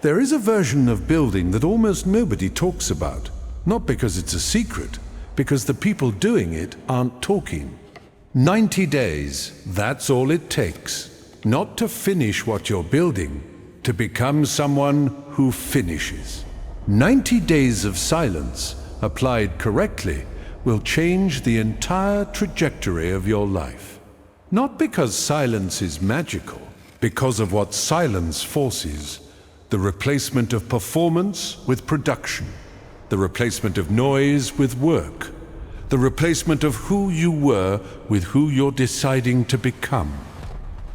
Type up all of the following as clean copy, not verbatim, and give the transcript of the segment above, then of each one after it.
There is a version of building that almost nobody talks about, not because it's a secret, because the people doing it aren't talking. 90 days, that's all it takes. Not to finish what you're building, to become someone who finishes. 90 days of silence, applied correctly, will change the entire trajectory of your life. Not because silence is magical, because of what silence forces: the replacement of performance with production, the replacement of noise with work, the replacement of who you were with who you're deciding to become.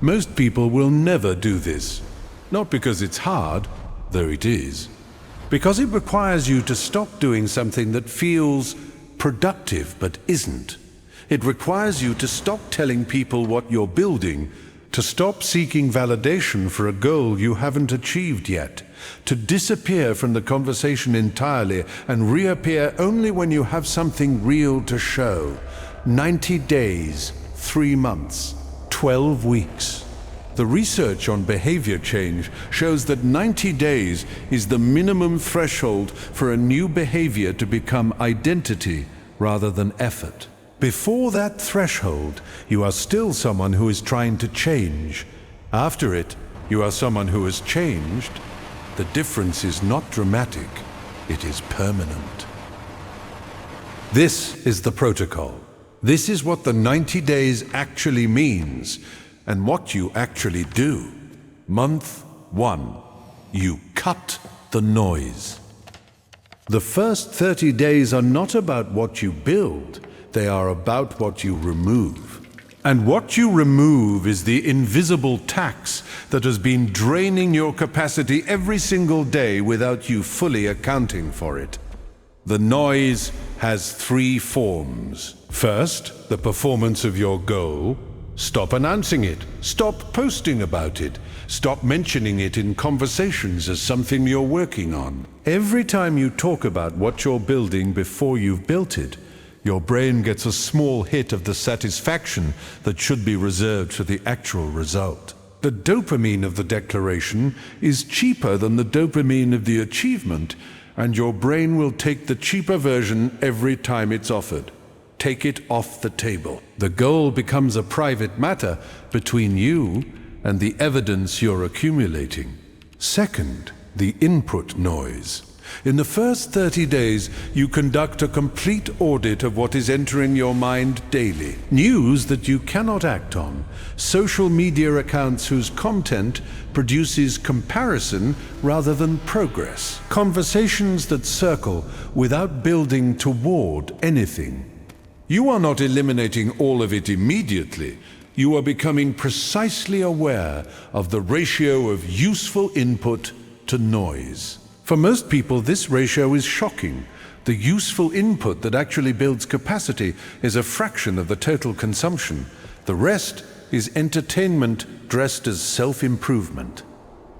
Most people will never do this, not because it's hard, though it is, because it requires you to stop doing something that feels productive but isn't. It requires you to stop telling people what you're building, to stop seeking validation for a goal you haven't achieved yet, to disappear from the conversation entirely and reappear only when you have something real to show. 90 days, 3 months, 12 weeks. The research on behavior change shows that 90 days is the minimum threshold for a new behavior to become identity rather than effort. Before that threshold, you are still someone who is trying to change. After it, you are someone who has changed. The difference is not dramatic, it is permanent. This is the protocol. This is what the 90 days actually means, and what you actually do. Month 1, you cut the noise. The first 30 days are not about what you build, they are about what you remove. And what you remove is the invisible tax that has been draining your capacity every single day without you fully accounting for it. The noise has 3 forms. First, the performance of your goal. Stop announcing it. Stop posting about it. Stop mentioning it in conversations as something you're working on. Every time you talk about what you're building before you've built it, your brain gets a small hit of the satisfaction that should be reserved for the actual result. The dopamine of the declaration is cheaper than the dopamine of the achievement, and your brain will take the cheaper version every time it's offered. Take it off the table. The goal becomes a private matter between you and the evidence you're accumulating. Second, the input noise. In the first 30 days, you conduct a complete audit of what is entering your mind daily. News that you cannot act on, social media accounts whose content produces comparison rather than progress, conversations that circle without building toward anything. You are not eliminating all of it immediately. You are becoming precisely aware of the ratio of useful input to noise. For most people, this ratio is shocking. The useful input that actually builds capacity is a fraction of the total consumption. The rest is entertainment dressed as self-improvement.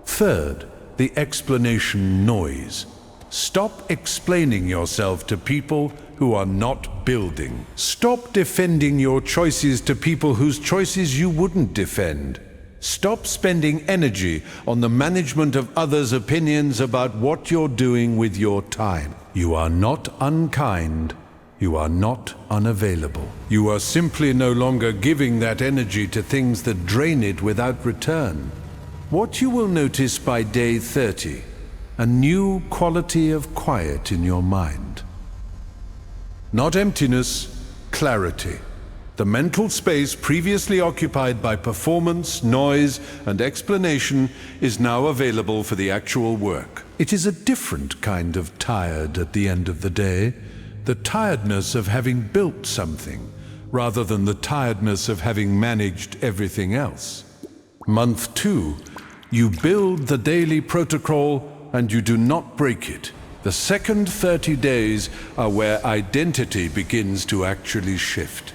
Third, the explanation noise. Stop explaining yourself to people who are not building. Stop defending your choices to people whose choices you wouldn't defend. Stop spending energy on the management of others' opinions about what you're doing with your time. You are not unkind. You are not unavailable. You are simply no longer giving that energy to things that drain it without return. What you will notice by day 30, a new quality of quiet in your mind. Not emptiness, clarity. The mental space previously occupied by performance, noise, and explanation is now available for the actual work. It is a different kind of tired at the end of the day, the tiredness of having built something, rather than the tiredness of having managed everything else. Month 2, you build the daily protocol and you do not break it. The second 30 days are where identity begins to actually shift.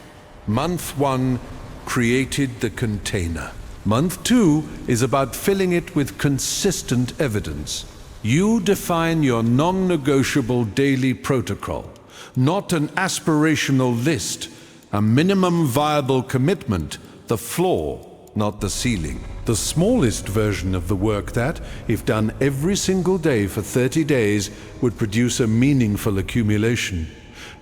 Month 1 created the container. Month 2 is about filling it with consistent evidence. You define your non-negotiable daily protocol, not an aspirational list, a minimum viable commitment, the floor, not the ceiling. The smallest version of the work that, if done every single day for 30 days, would produce a meaningful accumulation.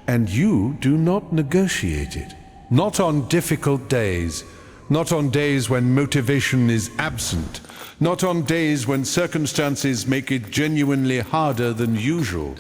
And you do not negotiate it. Not on difficult days, not on days when motivation is absent, not on days when circumstances make it genuinely harder than usual.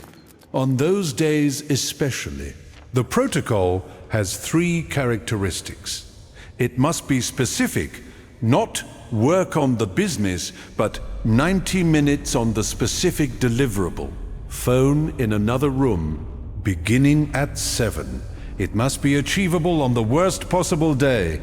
On those days especially. The protocol has 3 characteristics. It must be specific, not work on the business, but 90 minutes on the specific deliverable. Phone in another room, beginning at 7. It must be achievable on the worst possible day.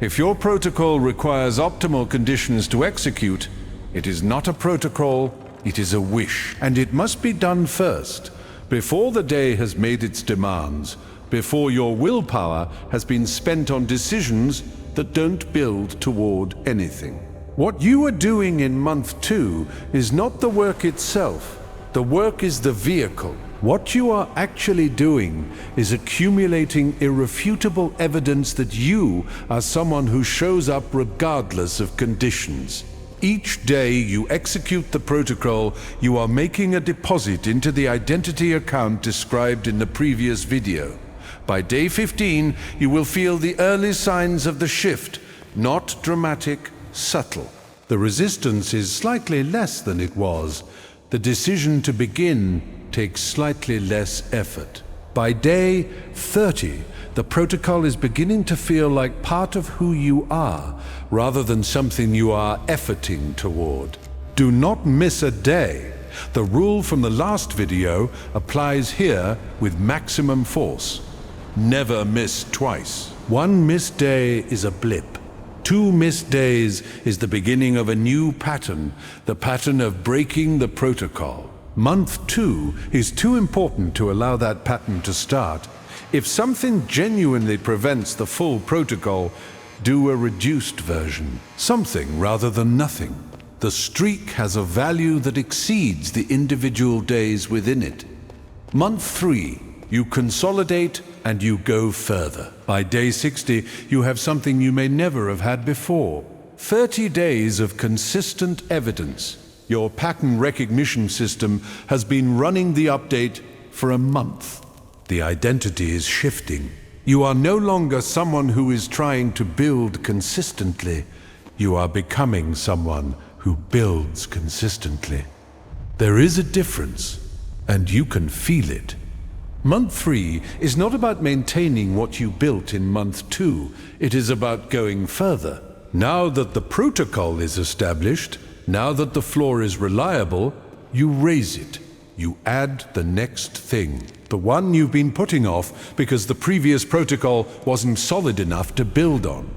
If your protocol requires optimal conditions to execute, it is not a protocol, it is a wish. And it must be done first, before the day has made its demands, before your willpower has been spent on decisions that don't build toward anything. What you are doing in month 2 is not the work itself. The work is the vehicle. What you are actually doing is accumulating irrefutable evidence that you are someone who shows up regardless of conditions. Each day you execute the protocol, you are making a deposit into the identity account described in the previous video. By day 15, you will feel the early signs of the shift, not dramatic, subtle. The resistance is slightly less than it was. The decision to begin takes slightly less effort. By day 30, the protocol is beginning to feel like part of who you are, rather than something you are efforting toward. Do not miss a day. The rule from the last video applies here with maximum force. Never miss twice. 1 missed day is a blip. 2 missed days is the beginning of a new pattern, the pattern of breaking the protocol. Month 2 is too important to allow that pattern to start. If something genuinely prevents the full protocol, do a reduced version. Something rather than nothing. The streak has a value that exceeds the individual days within it. Month 3, you consolidate and you go further. By day 60, you have something you may never have had before. 30 days of consistent evidence. Your pattern recognition system has been running the update for a month. The identity is shifting. You are no longer someone who is trying to build consistently. You are becoming someone who builds consistently. There is a difference, and you can feel it. Month 3 is not about maintaining what you built in month 2. It is about going further. Now that the protocol is established, now that the floor is reliable, you raise it. You add the next thing, the one you've been putting off because the previous protocol wasn't solid enough to build on.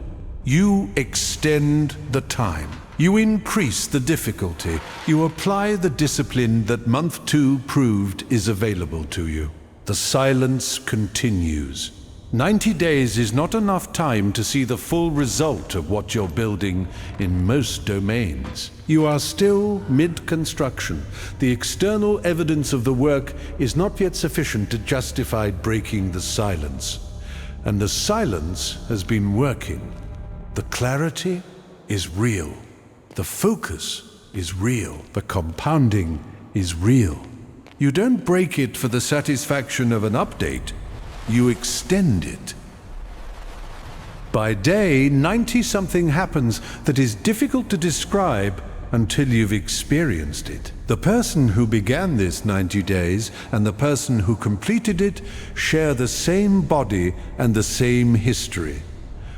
You extend the time. You increase the difficulty. You apply the discipline that month 2 proved is available to you. The silence continues. 90 days is not enough time to see the full result of what you're building in most domains. You are still mid-construction. The external evidence of the work is not yet sufficient to justify breaking the silence. And the silence has been working. The clarity is real. The focus is real. The compounding is real. You don't break it for the satisfaction of an update. You extend it. By day 90-something happens that is difficult to describe until you've experienced it. The person who began this 90 days and the person who completed it share the same body and the same history,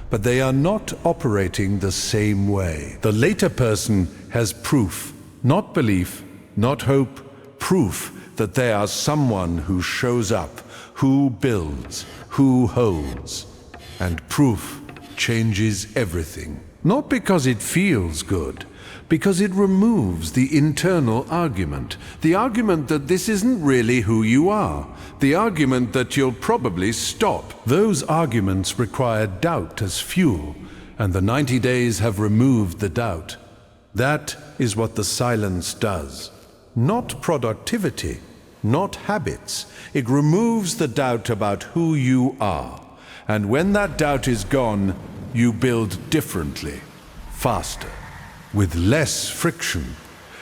but they are not operating the same way. The later person has proof, not belief, not hope, proof that they are someone who shows up, who builds, who holds. And proof changes everything. Not because it feels good, because it removes the internal argument. The argument that this isn't really who you are. The argument that you'll probably stop. Those arguments require doubt as fuel, and the 90 days have removed the doubt. That is what the silence does. Not productivity, not habits. It removes the doubt about who you are. And when that doubt is gone, you build differently. faster, with less friction,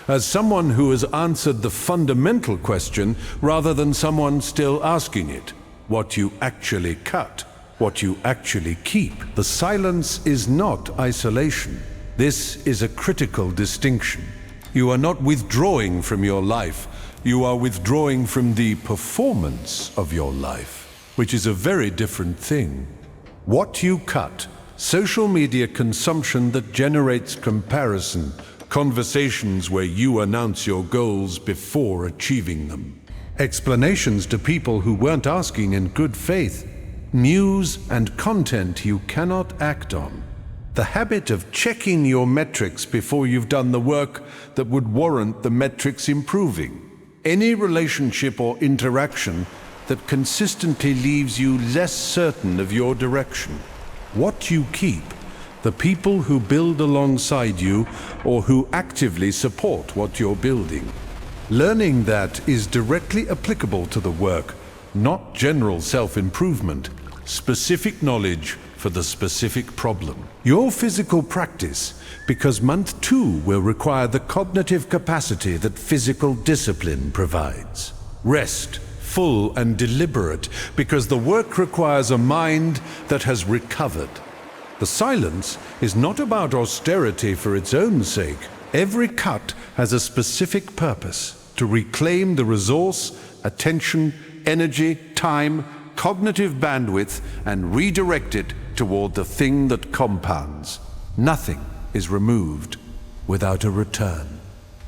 as someone who has answered the fundamental question rather than someone still asking it, what you actually cut, what you actually keep. The silence is not isolation. This is a critical distinction. You are not withdrawing from your life, you are withdrawing from the performance of your life, which is a very different thing. What you cut, social media consumption that generates comparison, conversations where you announce your goals before achieving them, explanations to people who weren't asking in good faith, news and content you cannot act on, the habit of checking your metrics before you've done the work that would warrant the metrics improving, any relationship or interaction that consistently leaves you less certain of your direction. What you keep, the people who build alongside you or who actively support what you're building. Learning that is directly applicable to the work, not general self-improvement, specific knowledge for the specific problem. Your physical practice, because month 2 will require the cognitive capacity that physical discipline provides. Rest, full and deliberate, because the work requires a mind that has recovered. The silence is not about austerity for its own sake. Every cut has a specific purpose: to reclaim the resource, attention, energy, time, cognitive bandwidth, and redirect it toward the thing that compounds. Nothing is removed without a return.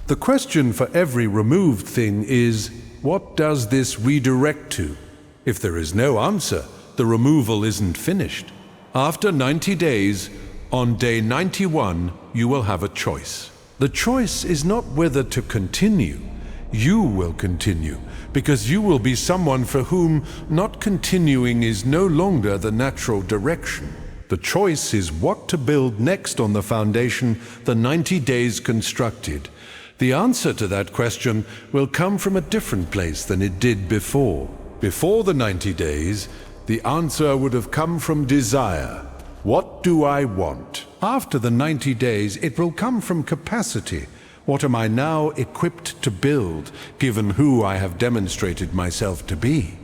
The question for every removed thing is, what does this redirect to? If there is no answer, the removal isn't finished. After 90 days, on day 91, you will have a choice. The choice is not whether to continue. You will continue, because you will be someone for whom not continuing is no longer the natural direction. The choice is what to build next on the foundation the 90 days constructed. The answer to that question will come from a different place than it did before. Before the 90 days, the answer would have come from desire. What do I want? After the 90 days, it will come from capacity. What am I now equipped to build, given who I have demonstrated myself to be?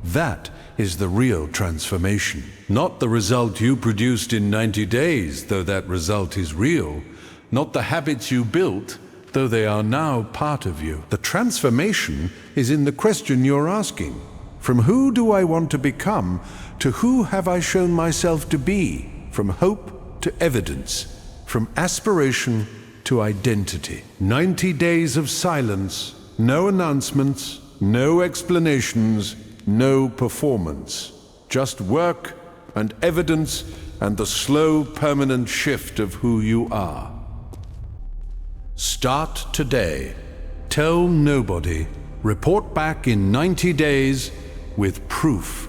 That is the real transformation. Not the result you produced in 90 days, though that result is real. Not the habits you built, though they are now part of you. The transformation is in the question you're asking. From who do I want to become, to who have I shown myself to be? From hope to evidence, from aspiration to identity. 90 days of silence, no announcements, no explanations, no performance. Just work and evidence and the slow, permanent shift of who you are. Start today. Tell nobody. Report back in 90 days with proof.